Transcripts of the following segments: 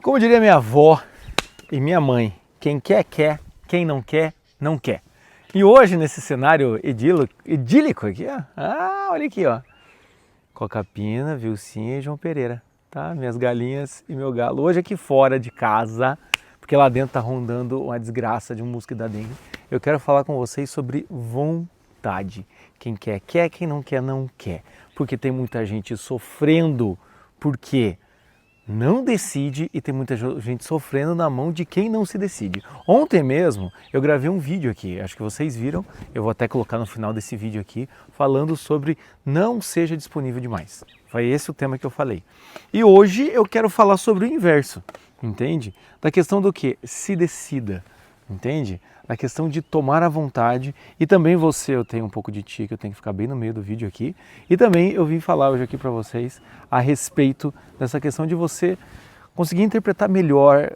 Como diria minha avó e minha mãe, quem quer, quer, quem não quer, não quer. E hoje, nesse cenário idílico aqui, ó, olha aqui, ó, Cocapina, Vilcinha e João Pereira, tá? Minhas galinhas e meu galo. Hoje aqui fora de casa, porque lá dentro tá rondando uma desgraça de um mosquito da dengue, eu quero falar com vocês sobre vontade. Quem quer, quer, quem não quer, não quer. Porque tem muita gente sofrendo porque não decide e tem muita gente sofrendo na mão de quem não se decide. Ontem mesmo eu gravei um vídeo aqui, acho que vocês viram, eu vou até colocar no final desse vídeo aqui, falando sobre não seja disponível demais. Foi esse o tema que eu falei. E hoje eu quero falar sobre o inverso, entende? Da questão do que? Se decida, entende? A questão de tomar a vontade e também você, eu tenho um pouco de tique, eu tenho que ficar bem no meio do vídeo aqui e também eu vim falar hoje aqui para vocês a respeito dessa questão de você conseguir interpretar melhor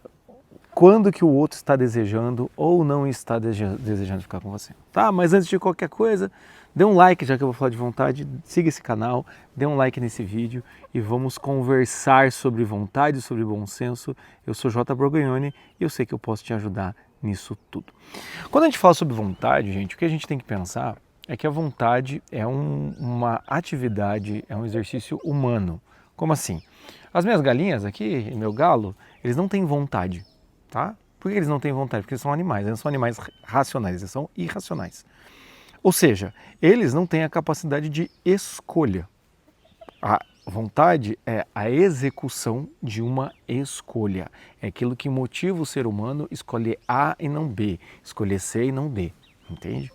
quando que o outro está desejando ou não está desejando ficar com você, tá? Mas antes de qualquer coisa, dê um like, já que eu vou falar de vontade, siga esse canal, dê um like nesse vídeo e vamos conversar sobre vontade, sobre bom senso. Eu sou J. Borgognoni e eu sei que eu posso te ajudar nisso tudo. Quando a gente fala sobre vontade, gente, o que a gente tem que pensar é que a vontade é uma atividade, é um exercício humano. Como assim? As minhas galinhas aqui, e meu galo, eles não têm vontade, tá? Por que eles não têm vontade? Porque eles são animais, eles não são animais racionais, eles são irracionais. Ou seja, eles não têm a capacidade de escolha. A vontade é a execução de uma escolha. É aquilo que motiva o ser humano a escolher A e não B, escolher C e não D, entende?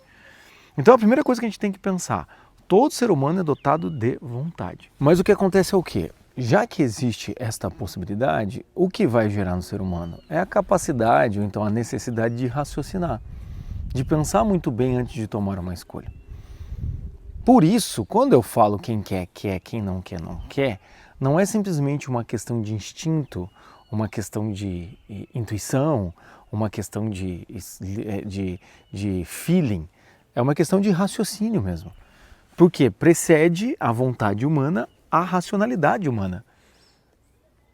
Então a primeira coisa que a gente tem que pensar, todo ser humano é dotado de vontade. Mas o que acontece é o quê? Já que existe esta possibilidade, o que vai gerar no ser humano é a capacidade, ou então a necessidade de raciocinar, de pensar muito bem antes de tomar uma escolha. Por isso, quando eu falo quem quer, quer, quem não quer, não quer, não é simplesmente uma questão de instinto, uma questão de intuição, uma questão de feeling, é uma questão de raciocínio mesmo. Porque precede a vontade humana a racionalidade humana.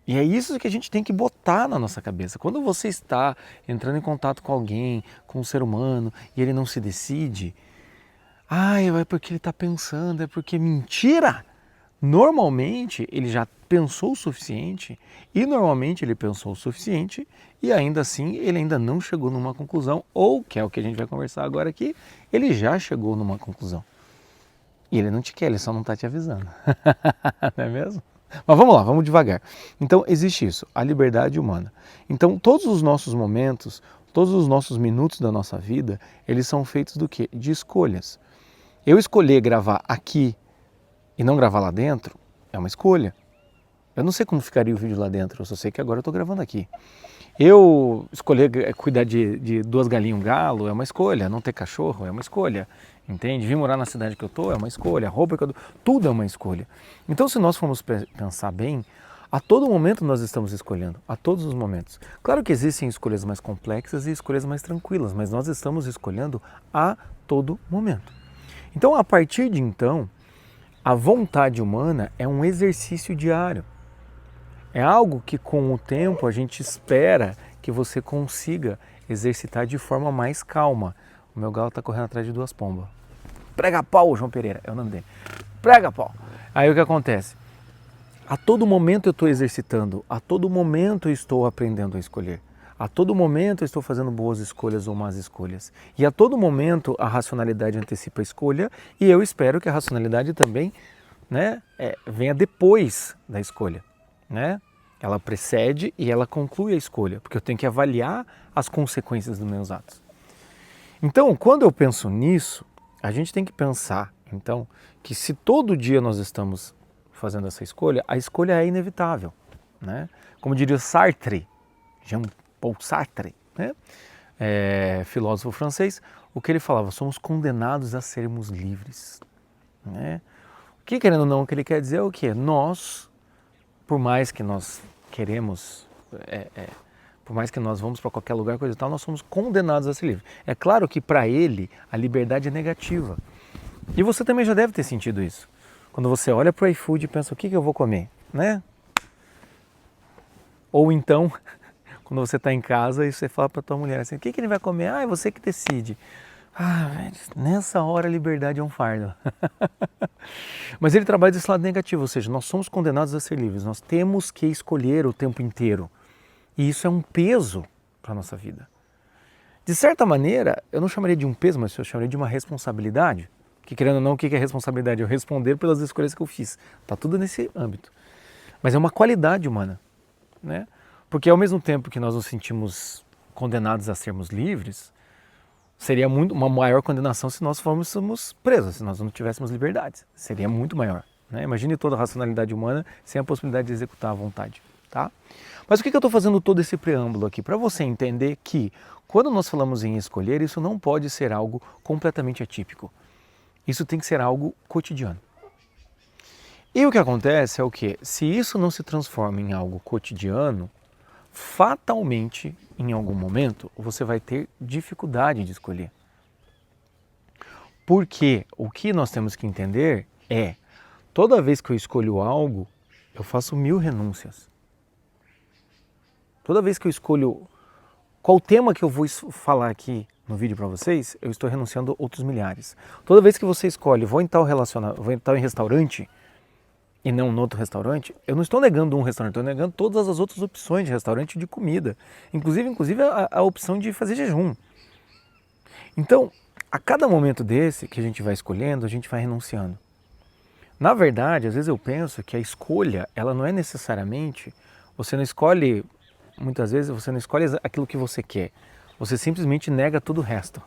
E é isso que a gente tem que botar na nossa cabeça. Quando você está entrando em contato com alguém, com um ser humano, e ele não se decide, é porque ele está pensando, é porque mentira! Normalmente ele já pensou o suficiente e normalmente ele pensou o suficiente e ainda assim ele ainda não chegou numa conclusão ou, que é o que a gente vai conversar agora aqui, ele já chegou numa conclusão. E ele não te quer, ele só não está te avisando. Não é mesmo? Mas vamos lá, vamos devagar. Então existe isso, a liberdade humana. Então todos os nossos momentos, todos os nossos minutos da nossa vida, eles são feitos do quê? De escolhas. Eu escolher gravar aqui e não gravar lá dentro é uma escolha. Eu não sei como ficaria o vídeo lá dentro, eu só sei que agora eu estou gravando aqui. Eu escolher cuidar de duas galinhas e um galo é uma escolha, não ter cachorro é uma escolha, entende? Vir morar na cidade que eu estou é uma escolha, a roupa que eu dou, tudo é uma escolha. Então se nós formos pensar bem, a todo momento nós estamos escolhendo, a todos os momentos. Claro que existem escolhas mais complexas e escolhas mais tranquilas, mas nós estamos escolhendo a todo momento. Então, a partir de então, a vontade humana é um exercício diário. É algo que com o tempo a gente espera que você consiga exercitar de forma mais calma. O meu galo está correndo atrás de duas pombas. Prega pau, João Pereira, é o nome dele. Prega pau. Aí o que acontece? A todo momento eu estou exercitando, a todo momento eu estou aprendendo a escolher. A todo momento eu estou fazendo boas escolhas ou más escolhas. E a todo momento a racionalidade antecipa a escolha e eu espero que a racionalidade também, né, venha depois da escolha. Né? Ela precede e ela conclui a escolha, porque eu tenho que avaliar as consequências dos meus atos. Então, quando eu penso nisso, a gente tem que pensar, então, que se todo dia nós estamos fazendo essa escolha, a escolha é inevitável. Né? Como diria Sartre, Jean-Paul Sartre, né? Filósofo francês, o que ele falava, somos condenados a sermos livres. Né? O que, querendo ou não, o que ele quer dizer é o quê? Nós, por mais que nós queremos, por mais que nós vamos para qualquer lugar, coisa e tal, nós somos condenados a ser livres. É claro que para ele a liberdade é negativa. E você também já deve ter sentido isso. Quando você olha para o iFood e pensa, o que eu vou comer? Né? Ou então, quando você está em casa e você fala para tua mulher assim, o que ele vai comer? Ah, é você que decide. Ah, velho, nessa hora a liberdade é um fardo. Mas ele trabalha desse lado negativo, ou seja, nós somos condenados a ser livres, nós temos que escolher o tempo inteiro. E isso é um peso para a nossa vida. De certa maneira, eu não chamaria de um peso, mas eu chamaria de uma responsabilidade. Que querendo ou não, o que é responsabilidade? Eu responder pelas escolhas que eu fiz. Está tudo nesse âmbito. Mas é uma qualidade humana, né? Porque ao mesmo tempo que nós nos sentimos condenados a sermos livres, seria muito uma maior condenação se nós fôssemos presos, se nós não tivéssemos liberdade. Seria muito maior, né? Imagine toda a racionalidade humana sem a possibilidade de executar a vontade, tá? Mas por que eu estou fazendo todo esse preâmbulo aqui? Para você entender que quando nós falamos em escolher, isso não pode ser algo completamente atípico. Isso tem que ser algo cotidiano. E o que acontece é o quê? Se isso não se transforma em algo cotidiano, fatalmente, em algum momento, você vai ter dificuldade de escolher. Porque o que nós temos que entender é, toda vez que eu escolho algo, eu faço 1000 renúncias. Toda vez que eu escolho qual tema que eu vou falar aqui no vídeo para vocês, eu estou renunciando a outros milhares. Toda vez que você escolhe, vou em tal restaurante e não em outro restaurante, eu não estou negando um restaurante, estou negando todas as outras opções de restaurante de comida. Inclusive a opção de fazer jejum. Então, a cada momento desse que a gente vai escolhendo, a gente vai renunciando. Na verdade, às vezes eu penso que a escolha, ela não é necessariamente, você não escolhe, muitas vezes você não escolhe aquilo que você quer, você simplesmente nega todo o resto.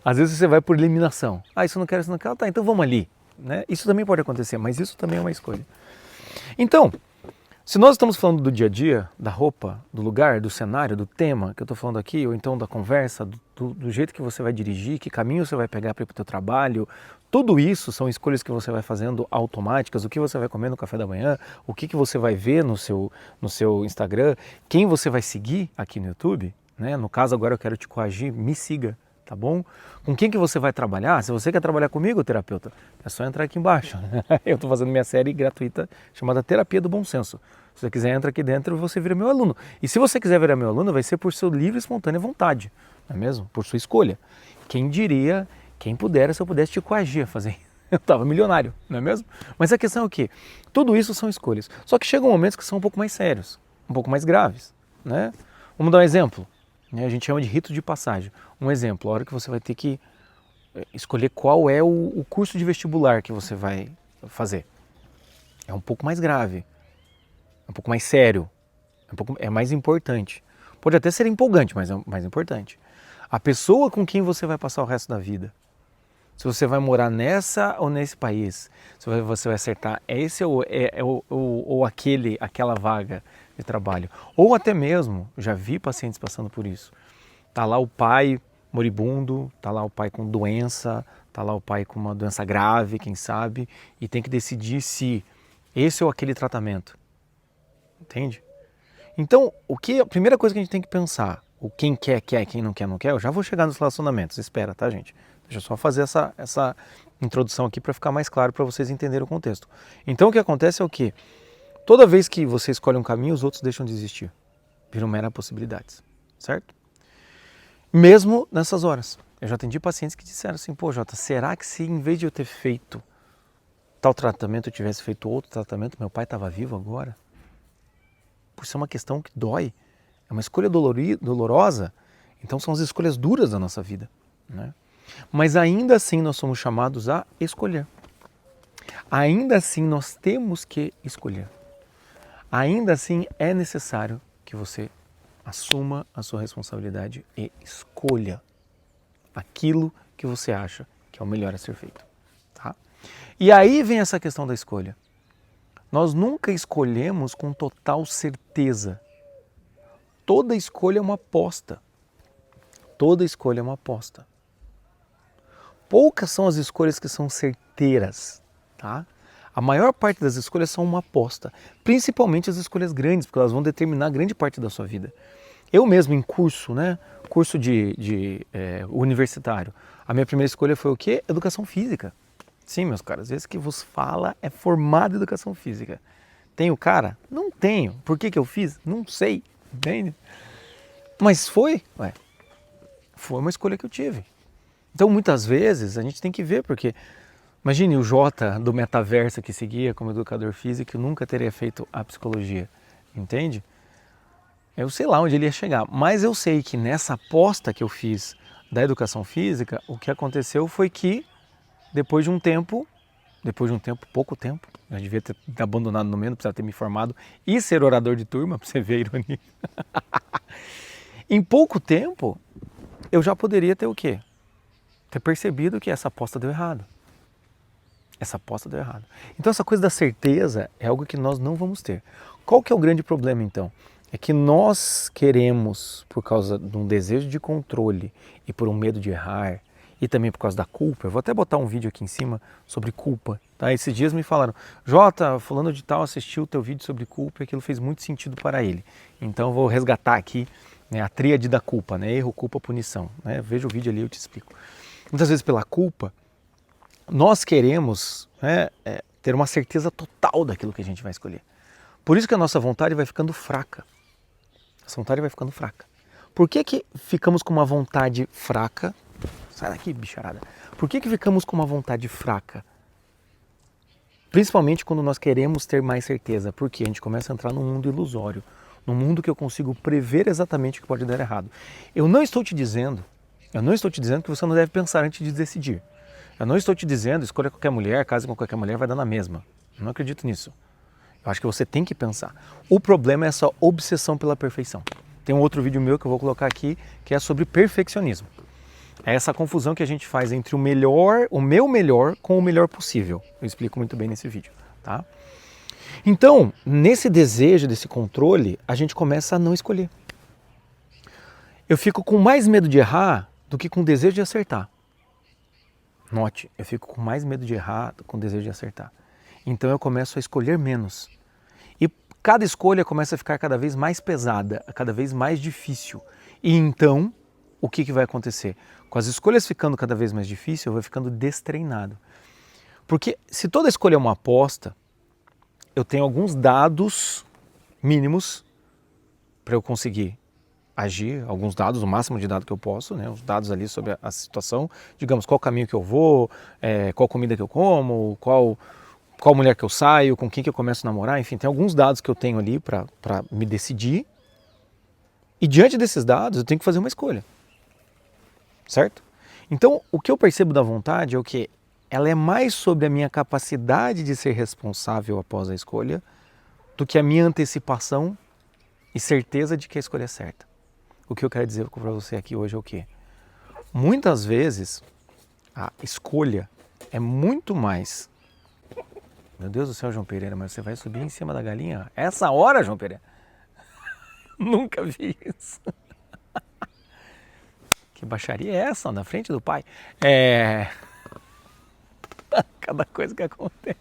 Às vezes você vai por eliminação. Ah, isso eu não quero, isso eu não quero, tá, então vamos ali. Né? Isso também pode acontecer, mas isso também é uma escolha. Então, se nós estamos falando do dia a dia, da roupa, do lugar, do cenário, do tema que eu estou falando aqui, ou então da conversa, do jeito que você vai dirigir, que caminho você vai pegar para ir para o seu trabalho, tudo isso são escolhas que você vai fazendo automáticas, o que você vai comer no café da manhã, o que você vai ver no seu Instagram, quem você vai seguir aqui no YouTube, né? No caso agora eu quero te coagir, me siga. Tá bom? Com quem que você vai trabalhar? Se você quer trabalhar comigo, terapeuta, é só entrar aqui embaixo. Eu estou fazendo minha série gratuita chamada Terapia do Bom Senso. Se você quiser, entra aqui dentro e você vira meu aluno. E se você quiser virar meu aluno, vai ser por sua livre e espontânea vontade, não é mesmo? Por sua escolha. Quem diria, quem pudera, se eu pudesse te coagir a fazer. Eu estava milionário, não é mesmo? Mas a questão é o quê? Tudo isso são escolhas. Só que chegam momentos que são um pouco mais sérios, um pouco mais graves, né? Vamos dar um exemplo. A gente chama de rito de passagem. Um exemplo, a hora que você vai ter que escolher qual é o curso de vestibular que você vai fazer. É um pouco mais grave, é um pouco mais sério, é mais importante. Pode até ser empolgante, mas é mais importante. A pessoa com quem você vai passar o resto da vida. Se você vai morar nessa ou nesse país, se você vai acertar esse ou aquela vaga de trabalho. Ou até mesmo, já vi pacientes passando por isso. Tá lá o pai moribundo, tá lá o pai com doença, tá lá o pai com uma doença grave, quem sabe, e tem que decidir se esse ou aquele tratamento. Entende? Então, a primeira coisa que a gente tem que pensar, o quem quer, quem não quer, não quer, eu já vou chegar nos relacionamentos, espera, tá, gente? Deixa eu só fazer essa introdução aqui para ficar mais claro para vocês entenderem o contexto. Então, o que acontece é o quê? Toda vez que você escolhe um caminho, os outros deixam de existir. Viram meras possibilidades, certo? Mesmo nessas horas. Eu já atendi pacientes que disseram assim, pô, Jota, será que se em vez de eu ter feito tal tratamento, eu tivesse feito outro tratamento, meu pai estava vivo agora? Por ser uma questão que dói, é uma escolha dolorosa, então são as escolhas duras da nossa vida, né? Mas ainda assim nós somos chamados a escolher. Ainda assim nós temos que escolher. Ainda assim é necessário que você assuma a sua responsabilidade e escolha aquilo que você acha que é o melhor a ser feito. Tá? E aí vem essa questão da escolha. Nós nunca escolhemos com total certeza. Toda escolha é uma aposta. Toda escolha é uma aposta. Poucas são as escolhas que são certeiras, tá? A maior parte das escolhas são uma aposta, principalmente as escolhas grandes, porque elas vão determinar grande parte da sua vida. Eu mesmo em curso, né? Curso universitário, a minha primeira escolha foi o quê? Educação física. Sim, meus caros, esse que vos fala é formado em educação física. Tenho cara? Não tenho. Por que eu fiz? Não sei. Entende? Mas foi uma escolha que eu tive. Então muitas vezes a gente tem que ver, porque imagine o Jota do metaverso que seguia como educador físico, nunca teria feito a psicologia, entende? Eu sei lá onde ele ia chegar, mas eu sei que nessa aposta que eu fiz da educação física, o que aconteceu foi que depois de um tempo, pouco tempo, eu devia ter abandonado no meio, não precisava ter me formado e ser orador de turma, para você ver a ironia. Em pouco tempo, eu já poderia ter o quê? Ter percebido que essa aposta deu errado. Essa aposta deu errado. Então essa coisa da certeza é algo que nós não vamos ter. Qual que é o grande problema então? É que nós queremos, por causa de um desejo de controle e por um medo de errar, e também por causa da culpa, eu vou até botar um vídeo aqui em cima sobre culpa. Tá? Esses dias me falaram, Jota, fulano de tal assistiu o teu vídeo sobre culpa e aquilo fez muito sentido para ele. Então eu vou resgatar aqui, né, a tríade da culpa, né? Erro, culpa, punição. Né? Veja o vídeo ali, eu te explico. Muitas vezes pela culpa, nós queremos, né, ter uma certeza total daquilo que a gente vai escolher. Por isso que a nossa vontade vai ficando fraca. Essa vontade vai ficando fraca. Por que ficamos com uma vontade fraca? Sai daqui, bicharada. Por que ficamos com uma vontade fraca? Principalmente quando nós queremos ter mais certeza. Porque a gente começa a entrar num mundo ilusório. Num mundo que eu consigo prever exatamente o que pode dar errado. Eu não estou te dizendo que você não deve pensar antes de decidir. Eu não estou te dizendo, escolha qualquer mulher, case com qualquer mulher, vai dar na mesma. Eu não acredito nisso. Eu acho que você tem que pensar. O problema é essa obsessão pela perfeição. Tem um outro vídeo meu que eu vou colocar aqui, que é sobre perfeccionismo. É essa confusão que a gente faz entre o meu melhor com o melhor possível. Eu explico muito bem nesse vídeo, tá? Então, nesse desejo, desse controle, a gente começa a não escolher. Eu fico com mais medo de errar do que com desejo de acertar. Note, eu fico com mais medo de errar do que com desejo de acertar. Então eu começo a escolher menos. E cada escolha começa a ficar cada vez mais pesada, cada vez mais difícil. E então, o que vai acontecer? Com as escolhas ficando cada vez mais difícil, eu vou ficando destreinado. Porque se toda escolha é uma aposta, eu tenho alguns dados mínimos para eu conseguir agir, alguns dados, o máximo de dados que eu posso, né? Os dados ali sobre a situação, digamos, qual caminho que eu vou, qual comida que eu como, qual mulher que eu saio, com quem que eu começo a namorar, enfim, tem alguns dados que eu tenho ali para me decidir. E diante desses dados eu tenho que fazer uma escolha, certo? Então o que eu percebo da vontade é o que? Ela é mais sobre a minha capacidade de ser responsável após a escolha do que a minha antecipação e certeza de que a escolha é certa. O que eu quero dizer para você aqui hoje é o quê? Muitas vezes a escolha é muito mais... Meu Deus do céu, João Pereira, mas você vai subir em cima da galinha? Essa hora, João Pereira? Nunca vi isso. Que baixaria é essa na frente do pai? Cada coisa que acontece.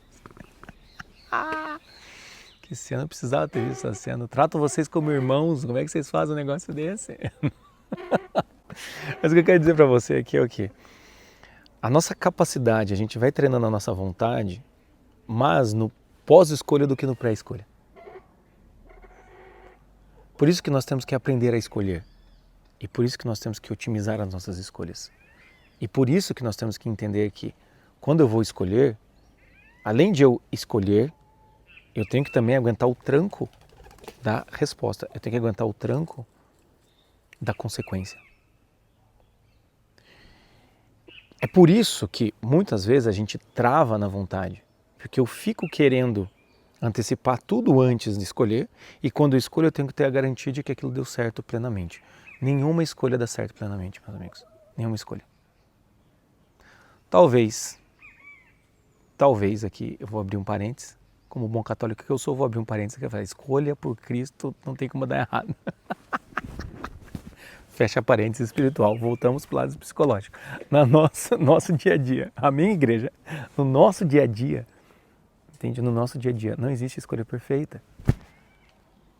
Que cena, eu precisava ter visto essa cena. Trato vocês como irmãos, como é que vocês fazem um negócio desse? Mas o que eu quero dizer para você aqui é o quê? A nossa capacidade, a gente vai treinando a nossa vontade, mas no pós-escolha do que no pré-escolha. Por isso que nós temos que aprender a escolher. E por isso que nós temos que otimizar as nossas escolhas. E por isso que nós temos que entender que quando eu vou escolher, além de eu escolher, eu tenho que também aguentar o tranco da resposta. Eu tenho que aguentar o tranco da consequência. É por isso que muitas vezes a gente trava na vontade. Porque eu fico querendo antecipar tudo antes de escolher e quando eu escolho eu tenho que ter a garantia de que aquilo deu certo plenamente. Nenhuma escolha dá certo plenamente, meus amigos. Nenhuma escolha. Talvez aqui eu vou abrir um parênteses. Como bom católico que eu sou, vou abrir um parênteses que vai falar, escolha por Cristo não tem como dar errado. Fecha parênteses espiritual, voltamos para o lado psicológico. No nosso dia a dia, amém, igreja? No nosso dia a dia, entende? No nosso dia a dia não existe escolha perfeita.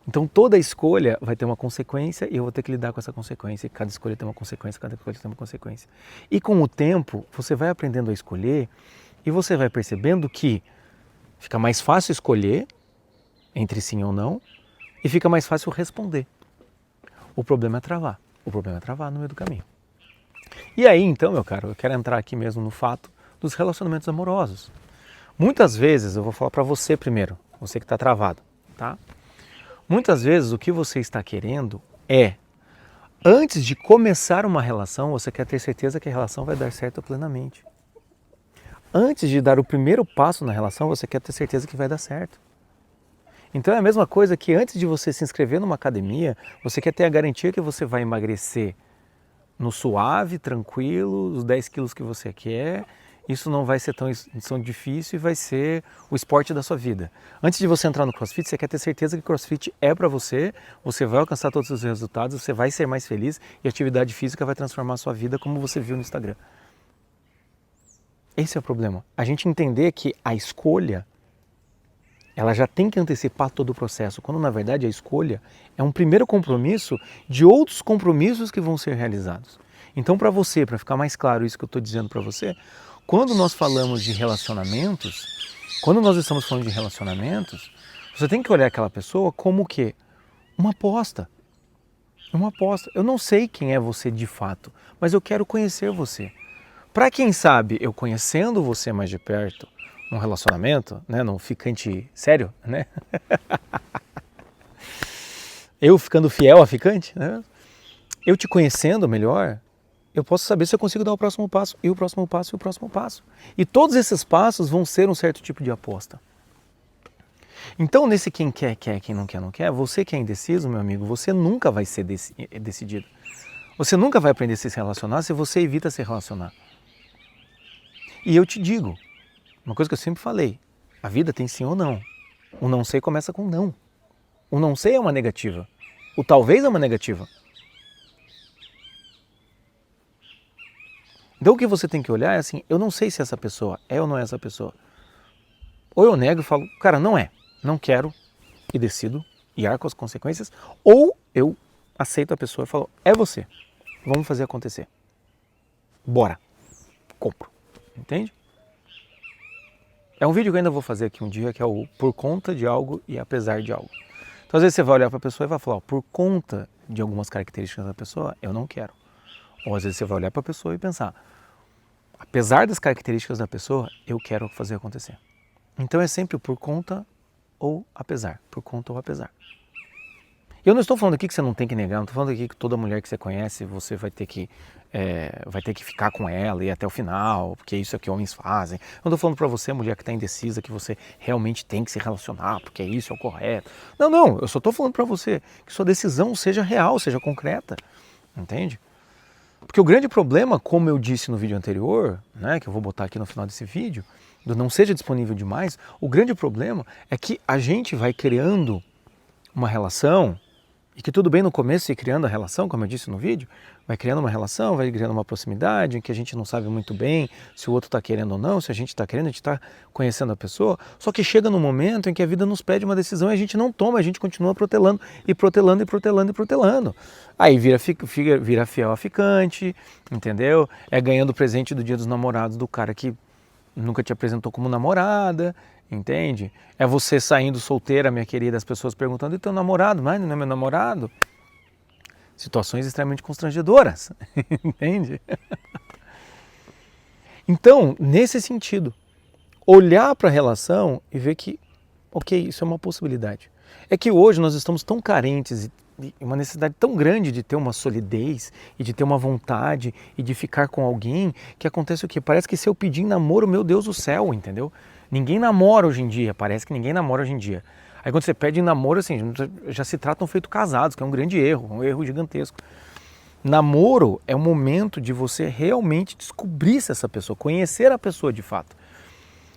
Então toda escolha vai ter uma consequência e eu vou ter que lidar com essa consequência. Cada escolha tem uma consequência, cada escolha tem uma consequência. E com o tempo, você vai aprendendo a escolher e você vai percebendo que fica mais fácil escolher entre sim ou não e fica mais fácil responder. O problema é travar. O problema é travar no meio do caminho. E aí, então, meu caro, eu quero entrar aqui mesmo no fato dos relacionamentos amorosos. Muitas vezes, eu vou falar para você primeiro, você que está travado, tá? Muitas vezes o que você está querendo é, antes de começar uma relação, você quer ter certeza que a relação vai dar certo plenamente. Antes de dar o primeiro passo na relação, você quer ter certeza que vai dar certo. Então é a mesma coisa que antes de você se inscrever numa academia, você quer ter a garantia que você vai emagrecer no suave, tranquilo, os 10 quilos que você quer, isso não vai ser tão difícil e vai ser o esporte da sua vida. Antes de você entrar no CrossFit, você quer ter certeza que o CrossFit é para você vai alcançar todos os resultados, você vai ser mais feliz e a atividade física vai transformar a sua vida como você viu no Instagram. Esse é o problema. A gente entender que a escolha, ela já tem que antecipar todo o processo, quando na verdade a escolha é um primeiro compromisso de outros compromissos que vão ser realizados. Então para ficar mais claro isso que eu estou dizendo para você, quando nós falamos de relacionamentos, quando nós estamos falando de relacionamentos, você tem que olhar aquela pessoa como o quê? Uma aposta. Uma aposta. Eu não sei quem é você de fato, mas eu quero conhecer você. Para quem sabe, eu conhecendo você mais de perto, num relacionamento, né, num ficante sério, né? Eu ficando fiel a ficante, né? Eu te conhecendo melhor, eu posso saber se eu consigo dar o próximo passo, e o próximo passo, e o próximo passo. E todos esses passos vão ser um certo tipo de aposta. Então, nesse quem quer, quem não quer, não quer, você que é indeciso, meu amigo, você nunca vai ser decidido. Você nunca vai aprender a se relacionar se você evita se relacionar. E eu te digo, uma coisa que eu sempre falei, a vida tem sim ou não. O não sei começa com não. O não sei é uma negativa. O talvez é uma negativa. Então o que você tem que olhar é assim, eu não sei se essa pessoa é ou não é essa pessoa. Ou eu nego e falo, cara, não é, não quero e decido e arco as consequências. Ou eu aceito a pessoa e falo, é você, vamos fazer acontecer. Bora, compro. Entende? É um vídeo que eu ainda vou fazer aqui um dia, que é o por conta de algo e apesar de algo. Então às vezes você vai olhar para a pessoa e vai falar, ó, por conta de algumas características da pessoa, eu não quero. Ou às vezes você vai olhar para a pessoa e pensar, apesar das características da pessoa, eu quero fazer acontecer. Então é sempre o por conta ou apesar, por conta ou apesar. Eu não estou falando aqui que você não tem que negar, não estou falando aqui que toda mulher que você conhece, você vai ter que ficar com ela e ir até o final, porque isso é o que homens fazem. Eu não estou falando para você, mulher que está indecisa, que você realmente tem que se relacionar, porque isso é o correto. Não, eu só estou falando para você que sua decisão seja real, seja concreta, entende? Porque o grande problema, como eu disse no vídeo anterior, né, que eu vou botar aqui no final desse vídeo, do não seja disponível demais, o grande problema é que a gente vai criando uma relação, e que tudo bem no começo ir criando a relação, como eu disse no vídeo, vai criando uma relação, vai criando uma proximidade, em que a gente não sabe muito bem se o outro está querendo ou não, se a gente está querendo, a gente está conhecendo a pessoa, só que chega num momento em que a vida nos pede uma decisão e a gente não toma, a gente continua protelando, e protelando, e protelando, e protelando. Aí vira fiel a ficante, entendeu? É ganhando presente do Dia dos Namorados do cara que nunca te apresentou como namorada, entende? É você saindo solteira, minha querida, as pessoas perguntando, e teu namorado? Mas não é meu namorado? Situações extremamente constrangedoras, entende? Então, nesse sentido, olhar para a relação e ver que, ok, isso é uma possibilidade. É que hoje nós estamos tão carentes e uma necessidade tão grande de ter uma solidez e de ter uma vontade e de ficar com alguém, que acontece o quê? Parece que se eu pedir em namoro, meu Deus do céu, entendeu? Ninguém namora hoje em dia, parece que ninguém namora hoje em dia. Aí quando você pede em namoro, assim, já se tratam feito casados, que é um grande erro, um erro gigantesco. Namoro é o momento de você realmente descobrir se essa pessoa, conhecer a pessoa de fato,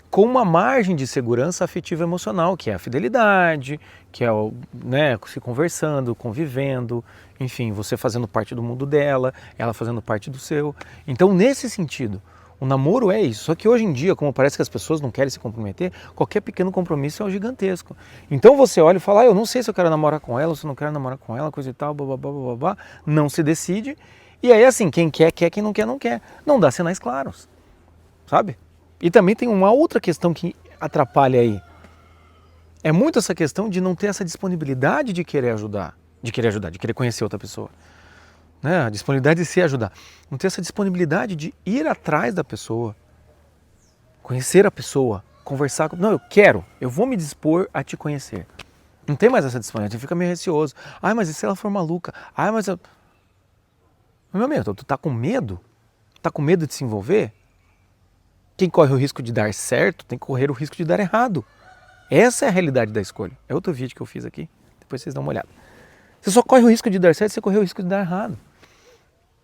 com uma margem de segurança afetiva e emocional, que é a fidelidade, que é o, né, se conversando, convivendo, enfim, você fazendo parte do mundo dela, ela fazendo parte do seu. Então, nesse sentido, o namoro é isso. Só que hoje em dia, como parece que as pessoas não querem se comprometer, qualquer pequeno compromisso é o gigantesco. Então você olha e fala, eu não sei se eu quero namorar com ela, ou se eu não quero namorar com ela, coisa e tal, babá, não se decide. E aí assim, quem quer, quer, quem não quer, não quer. Não dá sinais claros, sabe? E também tem uma outra questão que atrapalha aí. É muito essa questão de não ter essa disponibilidade de querer ajudar, de querer conhecer outra pessoa. Né? A disponibilidade de se ajudar. Não ter essa disponibilidade de ir atrás da pessoa, conhecer a pessoa, conversar com... Não, eu vou me dispor a te conhecer. Não tem mais essa disponibilidade, você fica meio receoso. Ai, mas e se ela for maluca? Ai, mas eu... Meu amigo, tu tá com medo? Tá com medo de se envolver? Quem corre o risco de dar certo tem que correr o risco de dar errado. Essa é a realidade da escolha. É outro vídeo que eu fiz aqui, depois vocês dão uma olhada. Você só corre o risco de dar certo se você correr o risco de dar errado.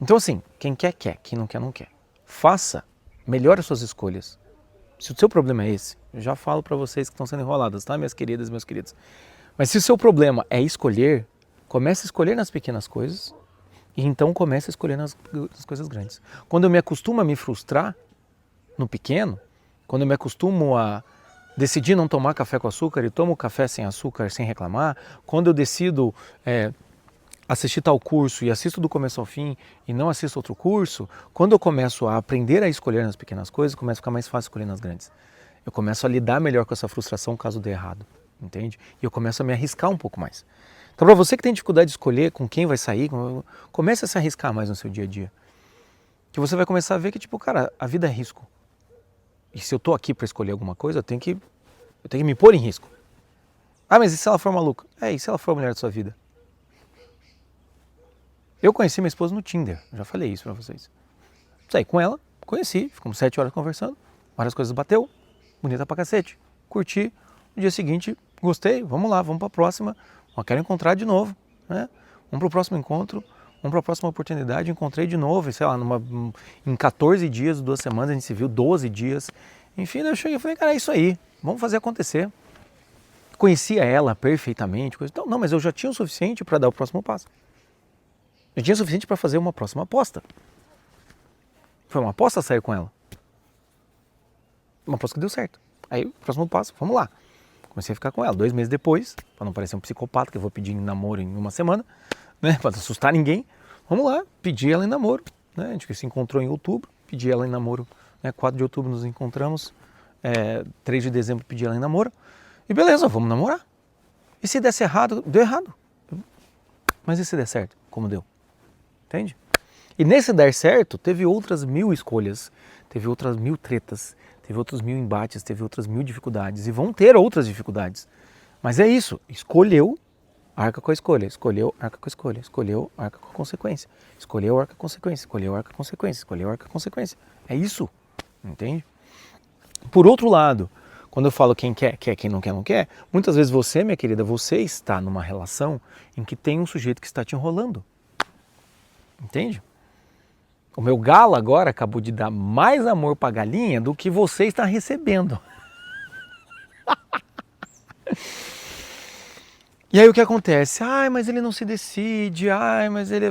Então assim, quem quer, quer. Quem não quer, não quer. Faça, melhore as suas escolhas. Se o seu problema é esse, eu já falo para vocês que estão sendo enroladas, tá, minhas queridas, meus queridos. Mas se o seu problema é escolher, comece a escolher nas pequenas coisas e então comece a escolher nas coisas grandes. Quando eu me acostumo a me frustrar no pequeno, quando eu me acostumo a decidir não tomar café com açúcar e tomo café sem açúcar sem reclamar, quando eu decido assistir tal curso e assisto do começo ao fim e não assisto outro curso, quando eu começo a aprender a escolher nas pequenas coisas, começa a ficar mais fácil escolher nas grandes. Eu começo a lidar melhor com essa frustração caso dê errado, entende? E eu começo a me arriscar um pouco mais. Então, para você que tem dificuldade de escolher com quem vai sair, comece a se arriscar mais no seu dia a dia. Que você vai começar a ver que, tipo, cara, a vida é risco. E se eu tô aqui para escolher alguma coisa, eu tenho que me pôr em risco. Ah, mas e se ela for maluca? E se ela for a mulher da sua vida? Eu conheci minha esposa no Tinder, já falei isso para vocês. Saí com ela, conheci, ficamos 7 horas conversando, várias coisas bateu, bonita pra cacete, curti. No dia seguinte, gostei, vamos lá, vamos pra próxima, eu quero encontrar de novo, né? Vamos pro próximo encontro, vamos pra próxima oportunidade, encontrei de novo, sei lá, em 14 dias, 2 semanas, a gente se viu 12 dias. Enfim, eu cheguei e falei, cara, é isso aí, vamos fazer acontecer. Conhecia ela perfeitamente, então, não, mas eu já tinha o suficiente para dar o próximo passo. Eu tinha o suficiente para fazer uma próxima aposta. Foi uma aposta sair com ela. Uma aposta que deu certo. Aí, próximo passo, vamos lá. Comecei a ficar com ela. 2 meses depois, para não parecer um psicopata, que eu vou pedir em namoro em uma semana, né, para não assustar ninguém. Vamos lá, pedi ela em namoro. Né, a gente se encontrou em outubro, pedi ela em namoro. Né, 4 de outubro nos encontramos, 3 de dezembro pedi ela em namoro. E beleza, vamos namorar. E se desse errado, deu errado. Mas e se der certo, como deu? Entende? E nesse dar certo, teve outras 1000 escolhas, teve outras 1000 tretas, teve outros 1000 embates, teve outras 1000 dificuldades e vão ter outras dificuldades. Mas é isso, escolheu, arca com a escolha, escolheu, arca com a escolha, escolheu, arca com a consequência, escolheu, arca com a consequência, escolheu, arca com a consequência, escolheu, arca com a consequência. É isso, entende? Por outro lado, quando eu falo quem quer, quer, quem não quer, não quer, muitas vezes você, minha querida, você está numa relação em que tem um sujeito que está te enrolando. Entende? O meu galo agora acabou de dar mais amor para a galinha do que você está recebendo. E aí o que acontece? Ai, mas ele não se decide. Ai, mas ele...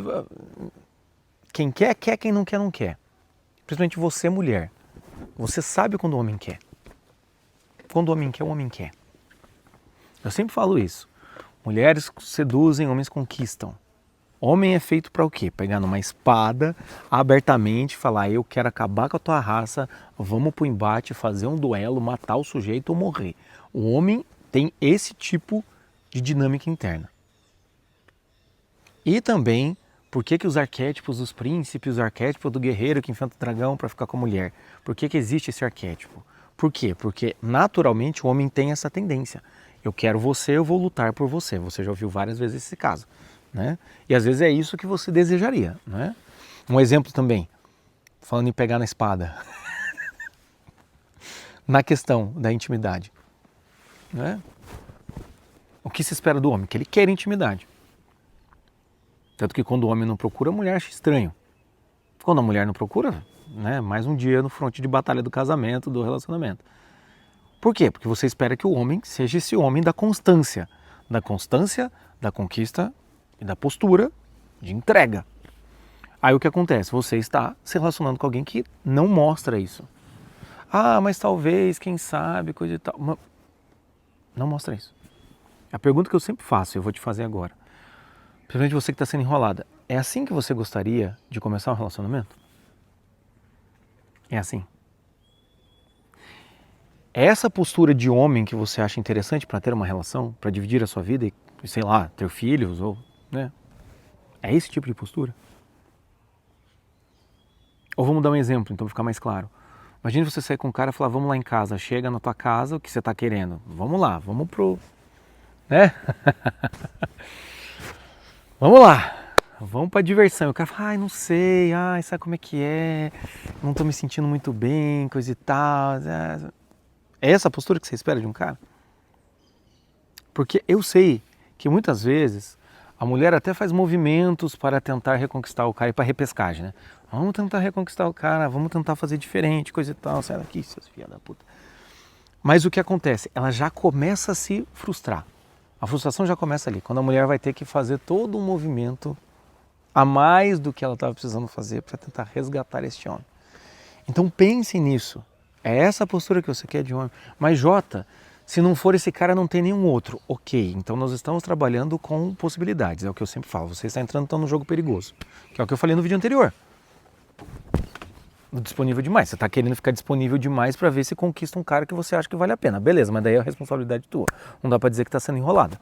Quem quer, quer. Quem não quer, não quer. Principalmente você, mulher. Você sabe quando o homem quer. Quando o homem quer, o homem quer. Eu sempre falo isso. Mulheres seduzem, homens conquistam. Homem é feito para o quê? Pegar numa espada, abertamente, falar, eu quero acabar com a tua raça, vamos pro embate, fazer um duelo, matar o sujeito ou morrer. O homem tem esse tipo de dinâmica interna. E também, por que os arquétipos dos príncipes, o arquétipo do guerreiro que enfrenta o dragão para ficar com a mulher? Por que existe esse arquétipo? Por quê? Porque naturalmente o homem tem essa tendência. Eu quero você, eu vou lutar por você. Você já ouviu várias vezes esse caso. Né? E às vezes é isso que você desejaria, né? Um exemplo também, falando em pegar na espada, na questão da intimidade, né? O que se espera do homem? Que ele quer intimidade. Tanto que quando o homem não procura, a mulher acha estranho. Quando a mulher não procura, né? Mais um dia no fronte de batalha do casamento, do relacionamento. Por quê? Porque você espera que o homem seja esse homem da constância, da conquista e da postura de entrega. Aí o que acontece? Você está se relacionando com alguém que não mostra isso. Ah, mas talvez, quem sabe, coisa e tal. Não mostra isso. A pergunta que eu sempre faço, eu vou te fazer agora. Principalmente você que está sendo enrolada. É assim que você gostaria de começar um relacionamento? É assim? É essa postura de homem que você acha interessante para ter uma relação, para dividir a sua vida e, sei lá, ter filhos ou, né? É esse tipo de postura? Ou vamos dar um exemplo, então, para ficar mais claro. Imagina você sair com um cara e falar, vamos lá em casa, chega na tua casa, o que você está querendo? Vamos lá, vamos pro... né? Vamos lá, vamos pra diversão. O cara fala, ai, não sei, ai, sabe como é que é? Não tô me sentindo muito bem, coisa e tal. É essa a postura que você espera de um cara? Porque eu sei que muitas vezes a mulher até faz movimentos para tentar reconquistar o cara e para repescagem, né? Vamos tentar reconquistar o cara, vamos tentar fazer diferente, coisa e tal, sai daqui, seus filha da puta. Mas o que acontece? Ela já começa a se frustrar. A frustração já começa ali, quando a mulher vai ter que fazer todo um movimento a mais do que ela estava precisando fazer para tentar resgatar este homem. Então pense nisso. É essa a postura que você quer de homem. Mas Jota, se não for esse cara, não tem nenhum outro. Ok, então nós estamos trabalhando com possibilidades. É o que eu sempre falo. Você está entrando então, no jogo perigoso. Que é o que eu falei no vídeo anterior. Disponível demais. Você está querendo ficar disponível demais para ver se conquista um cara que você acha que vale a pena. Beleza, mas daí é a responsabilidade tua. Não dá para dizer que está sendo enrolada.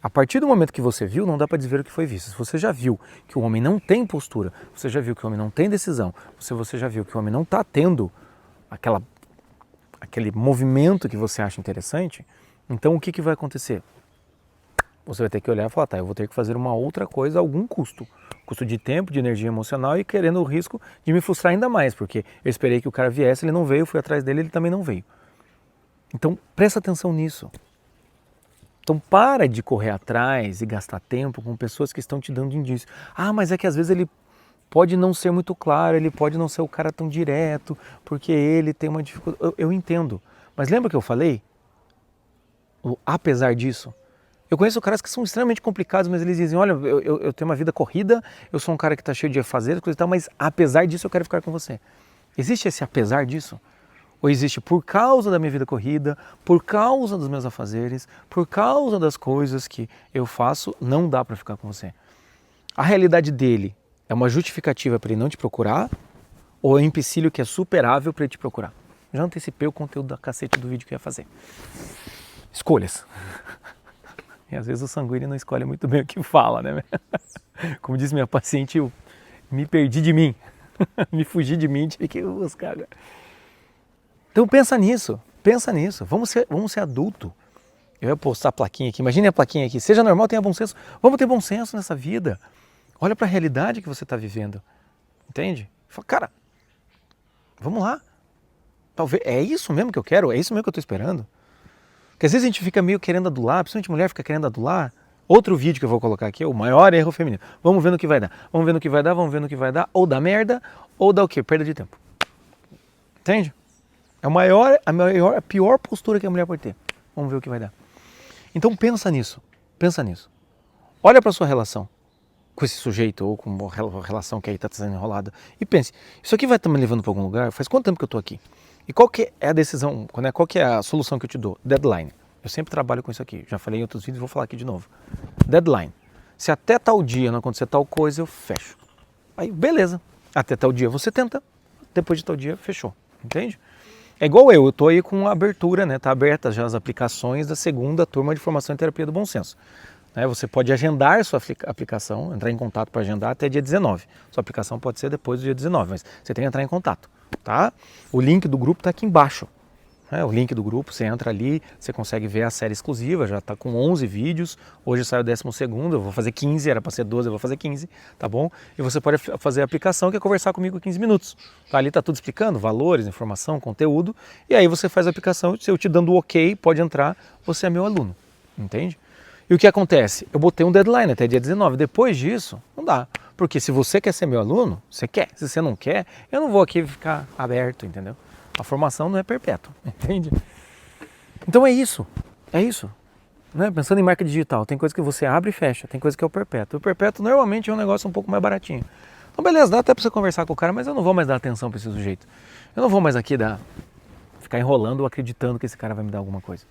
A partir do momento que você viu, não dá para dizer o que foi visto. Se você já viu que o homem não tem postura, você já viu que o homem não tem decisão, você já viu que o homem não está tendo aquele movimento que você acha interessante, então o que vai acontecer? Você vai ter que olhar e falar, tá, eu vou ter que fazer uma outra coisa a algum custo. Custo de tempo, de energia emocional e querendo o risco de me frustrar ainda mais, porque eu esperei que o cara viesse, ele não veio, fui atrás dele, ele também não veio. Então presta atenção nisso. Então para de correr atrás e gastar tempo com pessoas que estão te dando indícios. Ah, mas é que às vezes ele pode não ser muito claro, ele pode não ser o cara tão direto, porque ele tem uma dificuldade. Eu entendo. Mas lembra que eu falei? Apesar disso, eu conheço caras que são extremamente complicados, mas eles dizem, olha, eu tenho uma vida corrida, eu sou um cara que está cheio de fazer, coisa e tal, mas apesar disso eu quero ficar com você. Existe esse apesar disso? Ou existe por causa da minha vida corrida, por causa dos meus afazeres, por causa das coisas que eu faço, não dá para ficar com você? A realidade dele é uma justificativa para ele não te procurar ou é um empecilho que é superável para ele te procurar? Já antecipei o conteúdo da cacete do vídeo que eu ia fazer. Escolhas. E às vezes o sanguíneo não escolhe muito bem o que fala, né? Como diz minha paciente, eu me perdi de mim. Me fugi de mim, tive que buscar agora. Então pensa nisso, vamos ser adulto. Eu ia postar a plaquinha aqui, imagine a plaquinha aqui, seja normal, tenha bom senso. Vamos ter bom senso nessa vida. Olha para a realidade que você está vivendo, entende? Fala, cara, vamos lá. Talvez, é isso mesmo que eu quero, é isso mesmo que eu estou esperando. Porque às vezes a gente fica meio querendo adular, principalmente mulher fica querendo adular. Outro vídeo que eu vou colocar aqui é o maior erro feminino. Vamos ver no que vai dar, vamos ver no que vai dar, vamos ver no que vai dar. Ou dá merda, ou dá o quê? Perda de tempo. Entende? É a pior postura que a mulher pode ter. Vamos ver o que vai dar. Então pensa nisso. Olha para a sua relação com esse sujeito ou com uma relação que aí está sendo enrolada e pense, isso aqui vai estar me levando para algum lugar? Faz quanto tempo que eu estou aqui? E qual que é a decisão, qual que é a solução que eu te dou? Deadline. Eu sempre trabalho com isso aqui. Já falei em outros vídeos, vou falar aqui de novo. Deadline. Se até tal dia não acontecer tal coisa, eu fecho. Aí, beleza. Até tal dia você tenta, depois de tal dia, fechou. Entende? É igual eu estou aí com a abertura, né? Está aberta já as aplicações da segunda turma de formação em terapia do bom senso. Você pode agendar sua aplicação, entrar em contato para agendar até dia 19. Sua aplicação pode ser depois do dia 19, mas você tem que entrar em contato, tá? O link do grupo está aqui embaixo. O link do grupo, você entra ali, você consegue ver a série exclusiva, já está com 11 vídeos, hoje sai o 12º, eu vou fazer 15, era para ser 12, eu vou fazer 15, tá bom? E você pode fazer a aplicação, que é conversar comigo 15 minutos. Ali está tudo explicando, valores, informação, conteúdo, e aí você faz a aplicação, se eu te dando o ok, pode entrar, você é meu aluno, entende? E o que acontece? Eu botei um deadline até dia 19, depois disso, não dá. Porque se você quer ser meu aluno, você quer. Se você não quer, eu não vou aqui ficar aberto, entendeu? A formação não é perpétua, entende? Então é isso. Né? Pensando em marca digital, tem coisa que você abre e fecha, tem coisa que é o perpétuo. O perpétuo normalmente é um negócio um pouco mais baratinho. Então beleza, dá até para você conversar com o cara, mas eu não vou mais dar atenção para esse sujeito. Eu não vou mais aqui ficar enrolando ou acreditando que esse cara vai me dar alguma coisa.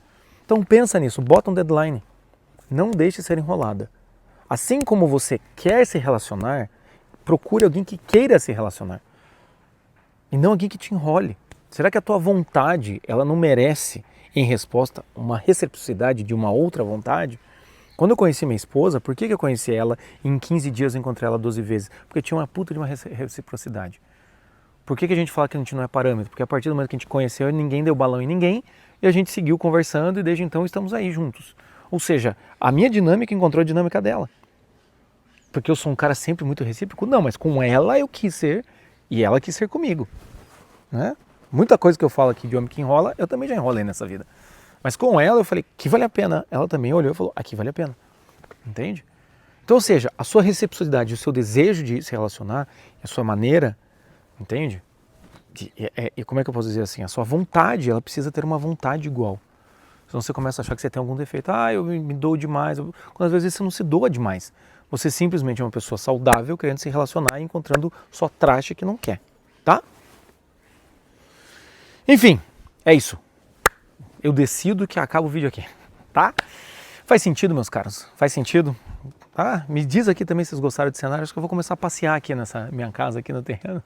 Então pensa nisso, bota um deadline. Não deixe ser enrolada. Assim como você quer se relacionar, procure alguém que queira se relacionar. E não alguém que te enrole. Será que a tua vontade, ela não merece, em resposta, uma reciprocidade de uma outra vontade? Quando eu conheci minha esposa, por que eu conheci ela e em 15 dias eu encontrei ela 12 vezes? Porque tinha uma puta de uma reciprocidade. Por que a gente fala que a gente não é parâmetro? Porque a partir do momento que a gente conheceu, ninguém deu balão em ninguém e a gente seguiu conversando e desde então estamos aí juntos. Ou seja, a minha dinâmica encontrou a dinâmica dela. Porque eu sou um cara sempre muito recíproco? Não, mas com ela eu quis ser e ela quis ser comigo. Né? Muita coisa que eu falo aqui de homem que enrola, eu também já enrolei nessa vida. Mas com ela eu falei que vale a pena. Ela também olhou e falou, aqui vale a pena. Entende? Então, ou seja, a sua reciprocidade, o seu desejo de se relacionar, a sua maneira, entende? E como é que eu posso dizer assim? A sua vontade, ela precisa ter uma vontade igual. Senão você começa a achar que você tem algum defeito. Ah, eu me dou demais. Quando às vezes você não se doa demais. Você simplesmente é uma pessoa saudável, querendo se relacionar e encontrando só traste que não quer. Tá? Enfim, é isso. Eu decido que acaba o vídeo aqui, tá? Faz sentido, meus caros? Faz sentido? Ah, me diz aqui também se vocês gostaram de cenário. Acho que eu vou começar a passear aqui nessa minha casa, aqui no terreno.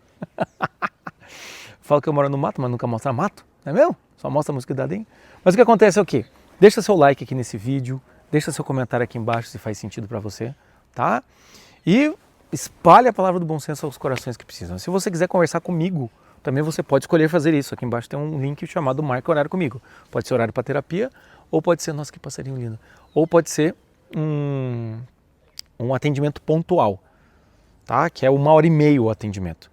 Falo que eu moro no mato, mas nunca mostra mato, não é mesmo? Só mostra a mosquidadinha. Mas o que acontece é o quê? Deixa seu like aqui nesse vídeo, deixa seu comentário aqui embaixo se faz sentido pra você, tá? E espalhe a palavra do bom senso aos corações que precisam. Se você quiser conversar comigo, também você pode escolher fazer isso. Aqui embaixo tem um link chamado Marca Horário Comigo. Pode ser horário para terapia, ou pode ser, nossa, que passarinho lindo, ou pode ser um atendimento pontual, tá? Que é 1h30 o atendimento.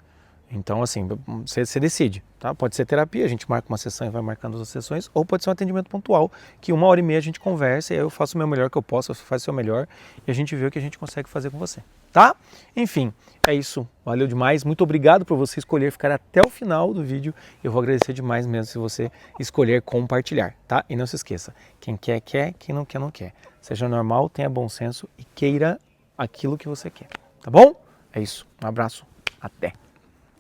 Então, assim, você decide, tá? Pode ser terapia, a gente marca uma sessão e vai marcando as sessões, ou pode ser um atendimento pontual, que 1h30 a gente conversa e aí eu faço o meu melhor que eu posso, você faz o seu melhor e a gente vê o que a gente consegue fazer com você, tá? Enfim, é isso. Valeu demais. Muito obrigado por você escolher ficar até o final do vídeo. Eu vou agradecer demais mesmo se você escolher compartilhar, tá? E não se esqueça, quem quer, quer, quem não quer, não quer. Seja normal, tenha bom senso e queira aquilo que você quer, tá bom? É isso. Um abraço. Até.